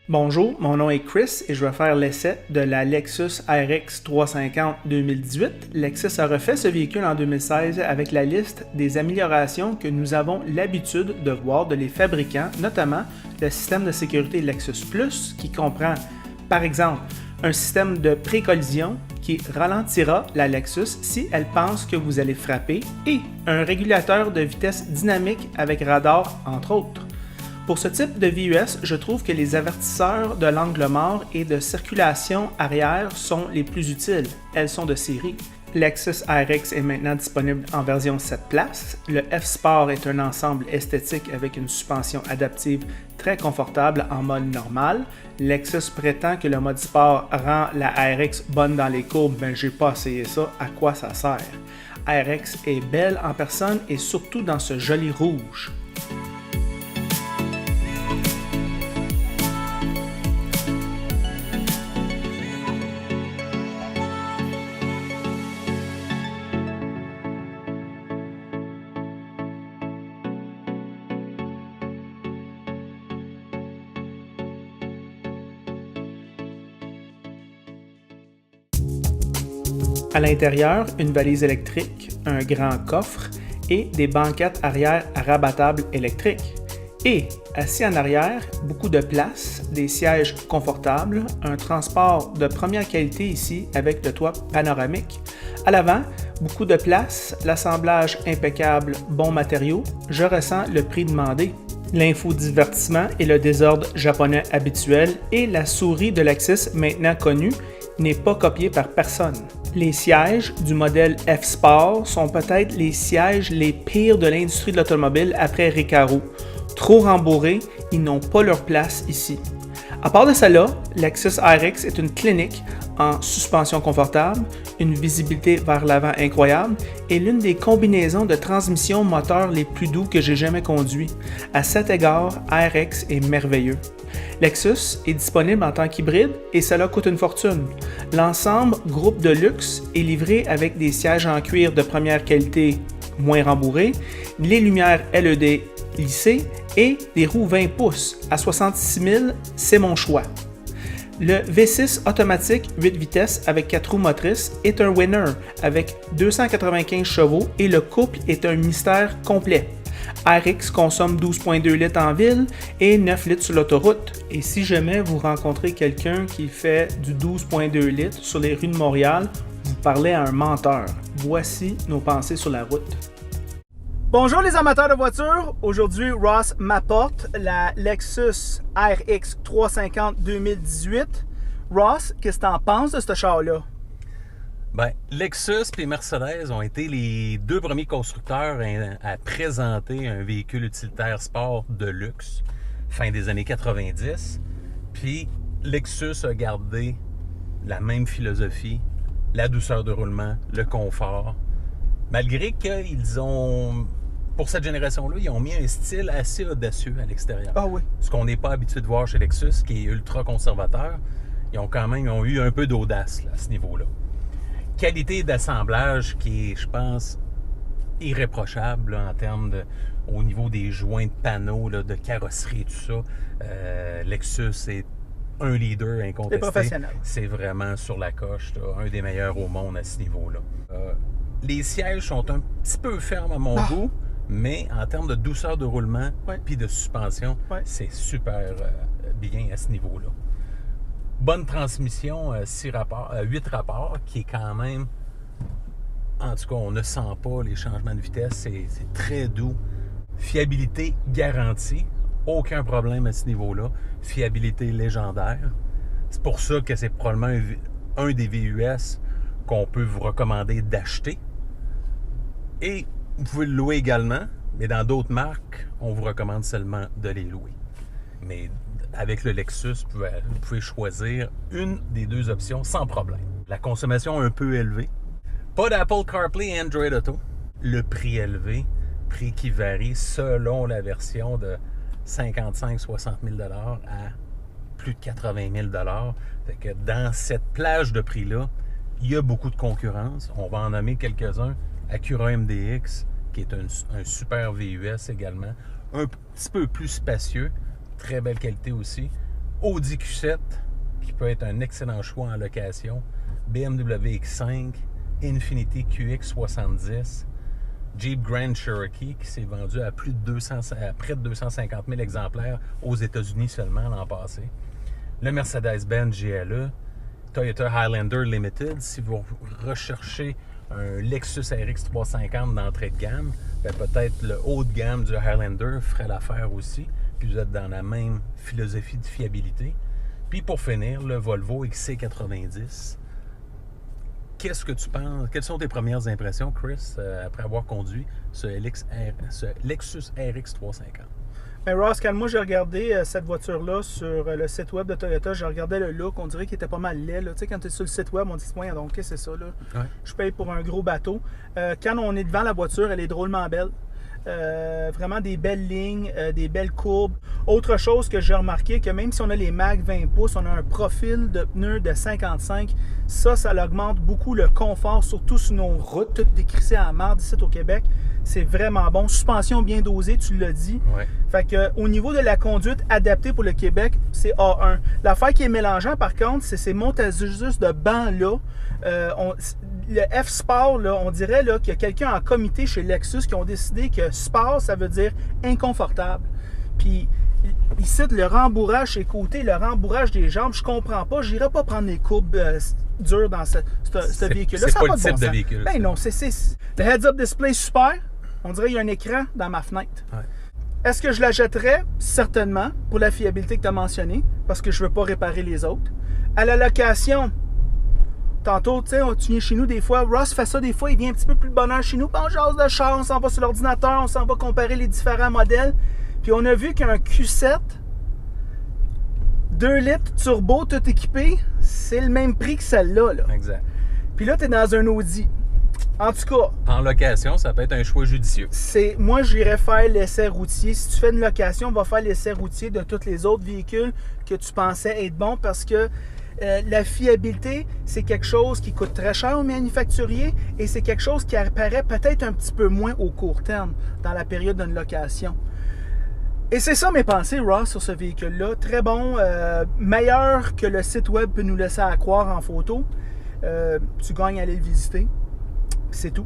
Bonjour, mon nom est Chris et je vais faire l'essai de la Lexus RX 350 2018. Lexus a refait ce véhicule en 2016 avec la liste des améliorations que nous avons l'habitude de voir de les fabricants, notamment le système de sécurité Lexus Plus qui comprend, par exemple, un système de pré-collision qui ralentira la Lexus si elle pense que vous allez frapper et un régulateur de vitesse dynamique avec radar, entre autres. Pour ce type de VUS, je trouve que les avertisseurs de l'angle mort et de circulation arrière sont les plus utiles. Elles sont de série. Lexus RX est maintenant disponible en version 7 places. Le F-Sport est un ensemble esthétique avec une suspension adaptive très confortable en mode normal. Lexus prétend que le mode sport rend la RX bonne dans les courbes, mais j'ai pas essayé ça, à quoi ça sert? RX est belle en personne et surtout dans ce joli rouge. À l'intérieur, une valise électrique, un grand coffre et des banquettes arrière rabattables électriques. Et, assis en arrière, beaucoup de place, des sièges confortables, un transport de première qualité ici avec le toit panoramique. À l'avant, beaucoup de place, l'assemblage impeccable, bons matériaux, je ressens le prix demandé. L'infodivertissement et le désordre japonais habituel et la souris de Lexus maintenant connue n'est pas copiée par personne. Les sièges du modèle F-Sport sont peut-être les sièges les pires de l'industrie de l'automobile après Recaro. Trop rembourrés, ils n'ont pas leur place ici. À part de cela, Lexus RX est une clinique en suspension confortable, une visibilité vers l'avant incroyable et l'une des combinaisons de transmission moteur les plus doux que j'ai jamais conduit. À cet égard, RX est merveilleux. Lexus est disponible en tant qu'hybride et cela coûte une fortune. L'ensemble groupe de luxe est livré avec des sièges en cuir de première qualité moins rembourrés, les lumières LED lissées et des roues 20 pouces à 66 000, c'est mon choix. Le V6 automatique 8 vitesses avec 4 roues motrices est un winner avec 295 chevaux et le couple est un mystère complet. RX consomme 12,2 litres en ville et 9 litres sur l'autoroute. Et si jamais vous rencontrez quelqu'un qui fait du 12,2 litres sur les rues de Montréal, vous parlez à un menteur. Voici nos pensées sur la route. Bonjour les amateurs de voitures, aujourd'hui Ross m'apporte la Lexus RX 350 2018. Ross, qu'est-ce que tu en penses de ce char-là? Ben, Lexus et Mercedes ont été les deux premiers constructeurs à présenter un véhicule utilitaire sport de luxe fin des années 90. Puis Lexus a gardé la même philosophie, la douceur de roulement, le confort. Malgré qu'ils ont, pour cette génération-là, ils ont mis un style assez audacieux à l'extérieur. Ah oui. Ce qu'on n'est pas habitué de voir chez Lexus, qui est ultra conservateur. Ils ont eu un peu d'audace là, à ce niveau-là. Qualité d'assemblage qui est, je pense, irréprochable là, en termes au niveau des joints de panneaux, là, de carrosserie et tout ça. Lexus est un leader incontesté. C'est professionnel. C'est vraiment sur la coche, là, un des meilleurs au monde à ce niveau-là. Les sièges sont un petit peu fermes à mon goût, mais en termes de douceur de roulement puis de suspension, c'est super bien à ce niveau-là. Bonne transmission, 8 rapports, qui est quand même, en tout cas, on ne sent pas les changements de vitesse, c'est très doux. Fiabilité garantie, aucun problème à ce niveau-là. Fiabilité légendaire. C'est pour ça que c'est probablement un des VUS qu'on peut vous recommander d'acheter. Et vous pouvez le louer également, mais dans d'autres marques, on vous recommande seulement de les louer. Mais avec le Lexus, vous pouvez choisir une des deux options sans problème. La consommation un peu élevée. Pas d'Apple CarPlay et Android Auto. Le prix élevé, prix qui varie selon la version de 55-60 000 $ à plus de 80 000 $. Fait que dans cette plage de prix-là, il y a beaucoup de concurrence. On va en nommer quelques-uns. Acura MDX, qui est un super VUS également. Un petit peu plus spacieux. Très belle qualité aussi. Audi Q7, qui peut être un excellent choix en location. BMW X5, Infiniti QX70, Jeep Grand Cherokee qui s'est vendu à près de 250 000 exemplaires aux États-Unis seulement l'an passé. Le Mercedes-Benz GLE, Toyota Highlander Limited. Si vous recherchez un Lexus RX 350 d'entrée de gamme, peut-être le haut de gamme du Highlander ferait l'affaire aussi. Puis vous êtes dans la même philosophie de fiabilité. Puis pour finir, le Volvo XC90. Qu'est-ce que tu penses? Quelles sont tes premières impressions, Chris, après avoir conduit ce Lexus RX 350? Ben Ross, quand moi j'ai regardé cette voiture-là sur le site web de Toyota, je regardais le look, on dirait qu'il était pas mal laid. Là. Tu sais, quand tu es sur le site web, on dit « donc qu'est-ce que c'est ça? Là? Ouais. Je paye pour un gros bateau. » Quand on est devant la voiture, elle est drôlement belle. Vraiment des belles lignes, des belles courbes. Autre chose que j'ai remarqué, que même si on a les mag 20 pouces, on a un profil de pneus de 55, ça augmente beaucoup le confort, surtout sur nos routes, toutes décrissées à la marde ici au Québec. C'est vraiment bon. Suspension bien dosée, tu l'as dit. Ouais. Fait que au niveau de la conduite adaptée pour le Québec, c'est A1. L'affaire qui est mélangeant, par contre, c'est ces montages de bancs-là. Le F-Sport, là, on dirait là, qu'il y a quelqu'un en comité chez Lexus qui ont décidé que Sport, ça veut dire inconfortable. Puis, ici, le rembourrage chez côté, le rembourrage des jambes, je comprends pas. Je n'irai pas prendre les courbes dures dans ce véhicule-là. C'est pas le type de véhicule. Ben non, c'est le heads-up display super. On dirait qu'il y a un écran dans ma fenêtre. Ouais. Est-ce que je la jetterais? Certainement, pour la fiabilité que tu as mentionnée, parce que je ne veux pas réparer les autres. À la location, tantôt, tu sais, tu viens chez nous des fois, Ross fait ça des fois, il vient un petit peu plus de bonheur chez nous, puis on jase de char, on s'en va sur l'ordinateur, on s'en va comparer les différents modèles. Puis on a vu qu'un Q7, 2 litres turbo, tout équipé, c'est le même prix que celle-là. Là. Exact. Puis là, tu es dans un Audi. En tout cas... En location, ça peut être un choix judicieux. Moi, j'irais faire l'essai routier. Si tu fais une location, on va faire l'essai routier de tous les autres véhicules que tu pensais être bons parce que la fiabilité, c'est quelque chose qui coûte très cher aux manufacturiers et c'est quelque chose qui apparaît peut-être un petit peu moins au court terme dans la période d'une location. Et c'est ça mes pensées, Ross, sur ce véhicule-là. Très bon, meilleur que le site web peut nous laisser à croire en photo. Tu gagnes à aller le visiter. C'est tout.